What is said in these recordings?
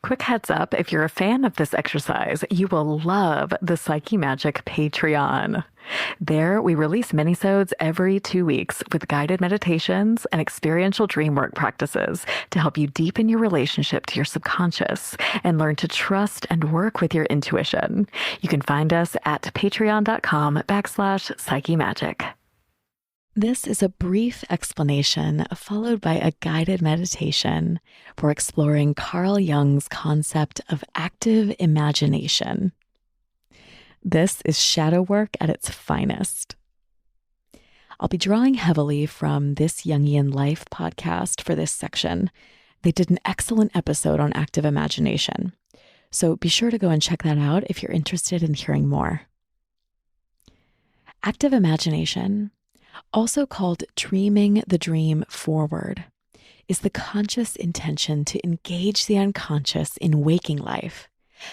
Quick heads up, if you're a fan of this exercise, you will love the Psyche Magic Patreon. There, we release minisodes every 2 weeks with guided meditations and experiential dream work practices to help you deepen your relationship to your subconscious and learn to trust and work with your intuition. You can find us at patreon.com/Psyche Magic. This is a brief explanation followed by a guided meditation for exploring Carl Jung's concept of active imagination. This is shadow work at its finest. I'll be drawing heavily from This Jungian Life podcast for this section. They did an excellent episode on active imagination, so be sure to go and check that out if you're interested in hearing more. Active imagination, also called dreaming the dream forward, is the conscious intention to engage the unconscious in waking life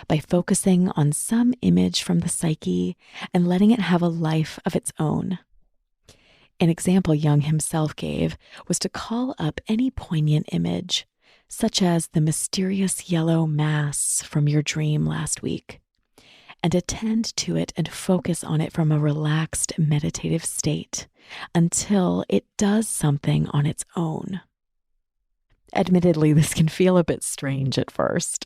by focusing on some image from the psyche and letting it have a life of its own. An example Jung himself gave was to call up any poignant image, such as the mysterious yellow mass from your dream last week, and attend to it and focus on it from a relaxed meditative state until it does something on its own. Admittedly, this can feel a bit strange at first,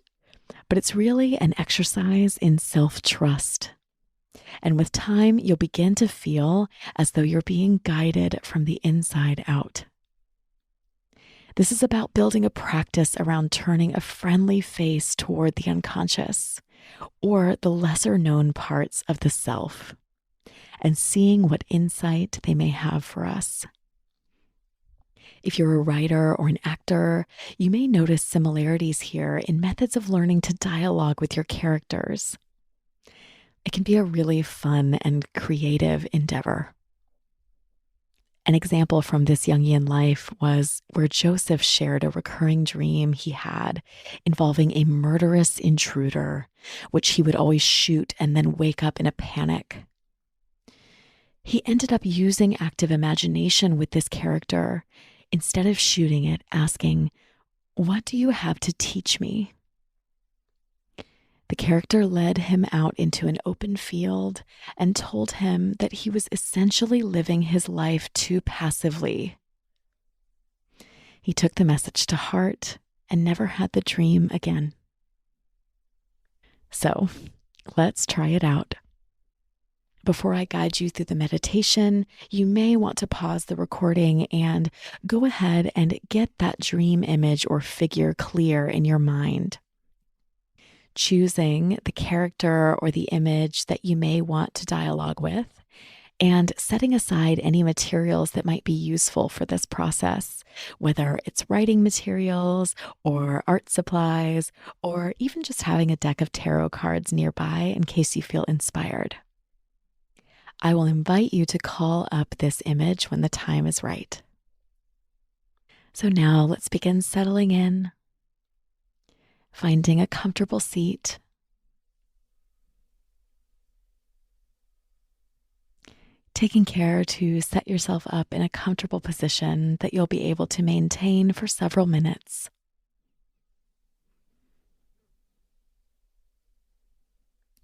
but it's really an exercise in self-trust. And with time, you'll begin to feel as though you're being guided from the inside out. This is about building a practice around turning a friendly face toward the unconscious, or the lesser known parts of the self, and seeing what insight they may have for us. If you're a writer or an actor, you may notice similarities here in methods of learning to dialogue with your characters. It can be a really fun and creative endeavor. An example from This Jungian Life was where Joseph shared a recurring dream he had involving a murderous intruder, which he would always shoot and then wake up in a panic. He ended up using active imagination with this character, instead of shooting it, asking, "What do you have to teach me?" The character led him out into an open field and told him that he was essentially living his life too passively. He took the message to heart and never had the dream again. So, let's try it out. Before I guide you through the meditation, you may want to pause the recording and go ahead and get that dream image or figure clear in your mind. Choosing the character or the image that you may want to dialogue with, and setting aside any materials that might be useful for this process, whether it's writing materials or art supplies, or even just having a deck of tarot cards nearby in case you feel inspired. I will invite you to call up this image when the time is right. So now let's begin settling in, finding a comfortable seat. Taking care to set yourself up in a comfortable position that you'll be able to maintain for several minutes.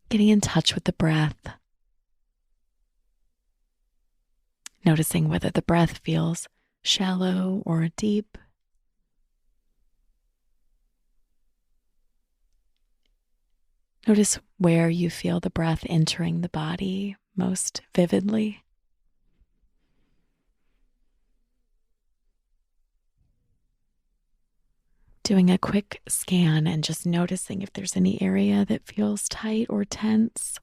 Getting in touch with the breath. Noticing whether the breath feels shallow or deep. Notice where you feel the breath entering the body most vividly. Doing a quick scan and just noticing if there's any area that feels tight or tense.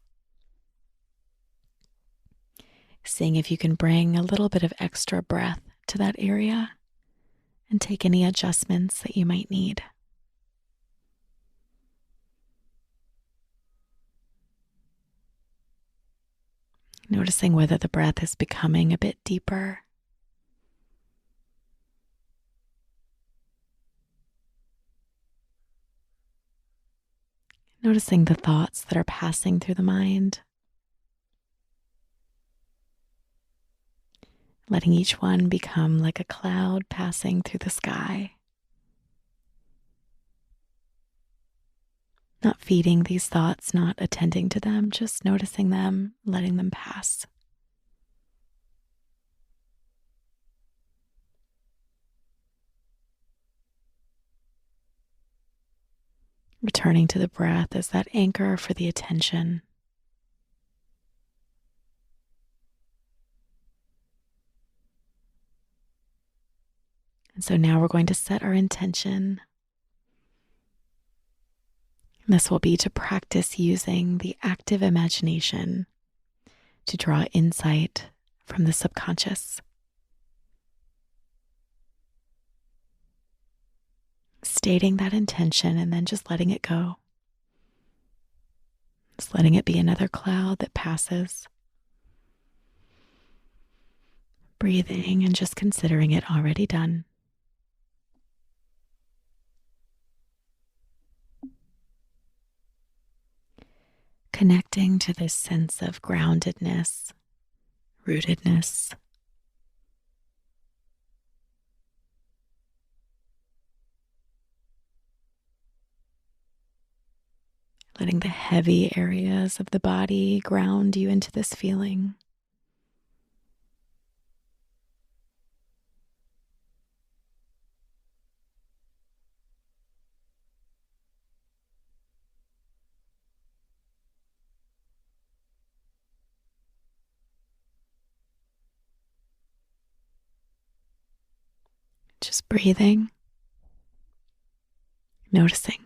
Seeing if you can bring a little bit of extra breath to that area and take any adjustments that you might need. Noticing whether the breath is becoming a bit deeper. Noticing the thoughts that are passing through the mind. Letting each one become like a cloud passing through the sky. Not feeding these thoughts, not attending to them, just noticing them, letting them pass. Returning to the breath as that anchor for the attention. And so now we're going to set our intention. This will be to practice using the active imagination to draw insight from the subconscious. Stating that intention and then just letting it go. Just letting it be another cloud that passes. Breathing and just considering it already done. Connecting to this sense of groundedness, rootedness. Letting the heavy areas of the body ground you into this feeling. Just breathing, noticing.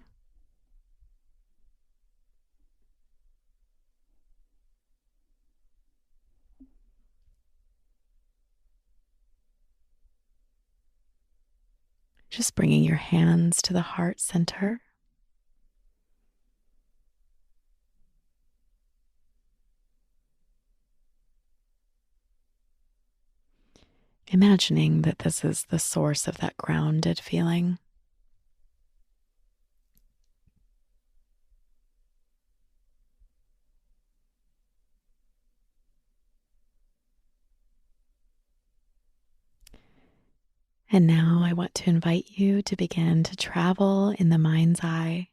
Just bringing your hands to the heart center. Imagining that this is the source of that grounded feeling. And now I want to invite you to begin to travel in the mind's eye.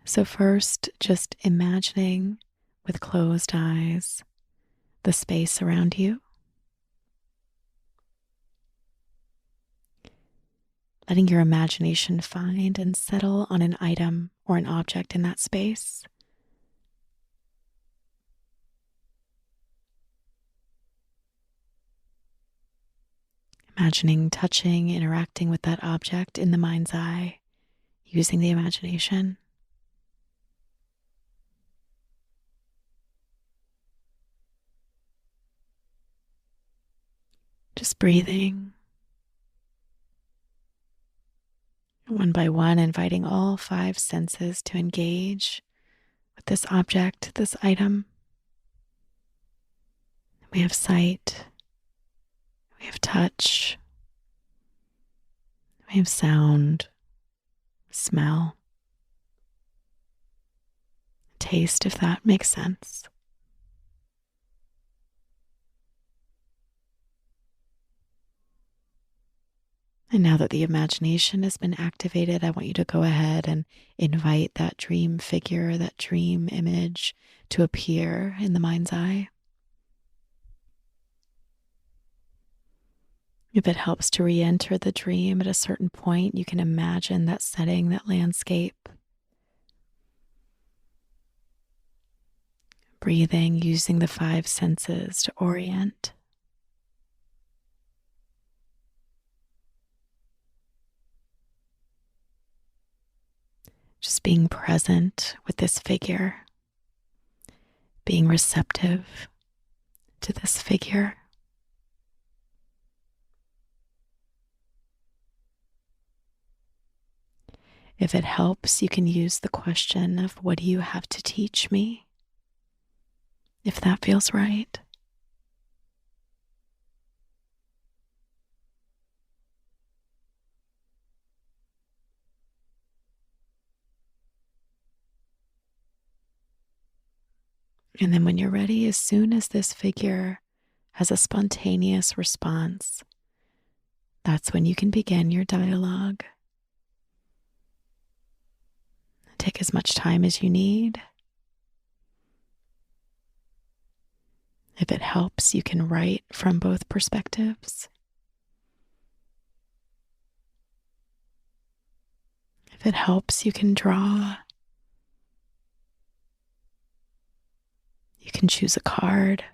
So first, just imagining with closed eyes the space around you. Letting your imagination find and settle on an item or an object in that space. Imagining touching, interacting with that object in the mind's eye, using the imagination. Just breathing. One by one, inviting all 5 senses to engage with this object, this item. We have sight. We have touch. We have sound, smell, taste, if that makes sense. And now that the imagination has been activated, I want you to go ahead and invite that dream figure, that dream image to appear in the mind's eye. If it helps to re-enter the dream at a certain point, you can imagine that setting, that landscape. Breathing, using the 5 senses to orient. Just being present with this figure, being receptive to this figure. If it helps, you can use the question of, what do you have to teach me? If that feels right. And then when you're ready, as soon as this figure has a spontaneous response, that's when you can begin your dialogue. take as much time as you need. If it helps, you can write from both perspectives. If it helps, you can draw. You can choose a card.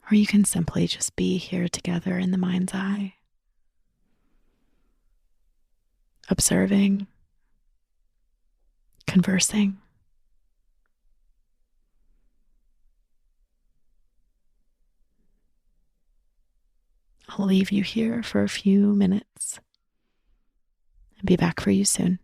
Or you can simply just be here together in the mind's eye, observing, conversing. I'll leave you here for a few minutes and be back for you soon.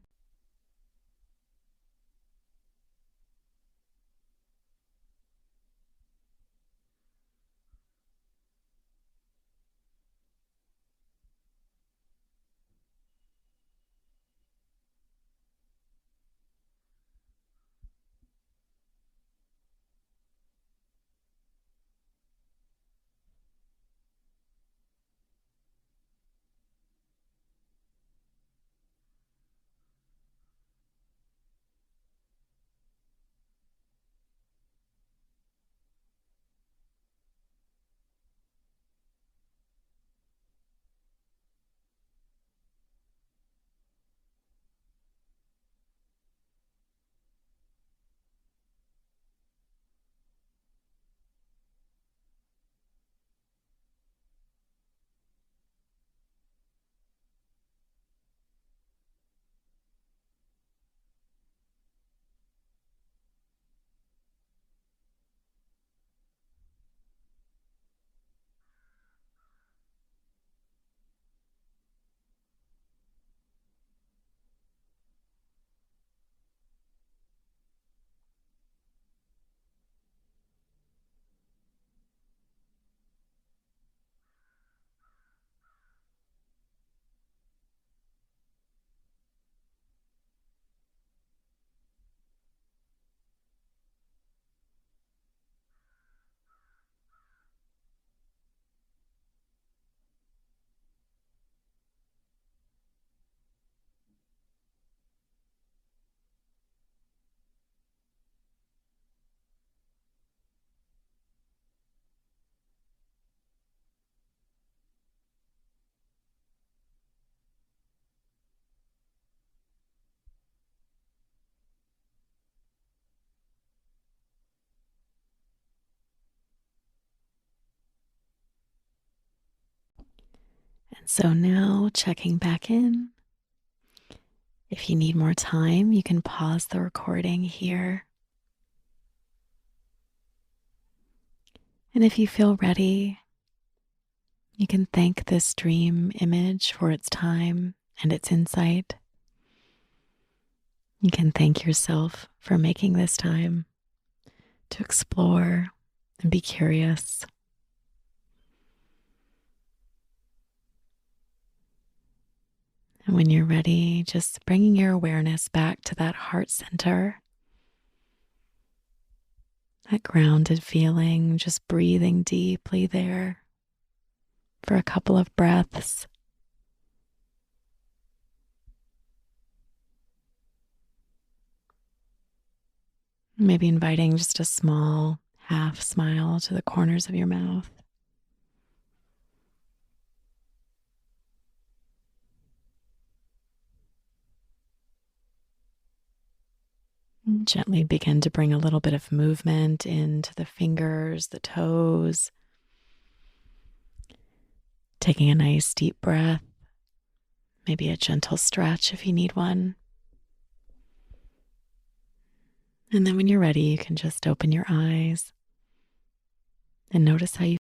And so now checking back in. If you need more time, you can pause the recording here. And if you feel ready, you can thank this dream image for its time and its insight. You can thank yourself for making this time to explore and be curious. And when you're ready, just bringing your awareness back to that heart center, that grounded feeling, just breathing deeply there for a couple of breaths. Maybe inviting just a small half smile to the corners of your mouth. And gently begin to bring a little bit of movement into the fingers, the toes. Taking a nice deep breath, maybe a gentle stretch if you need one. And then when you're ready, you can just open your eyes and notice how you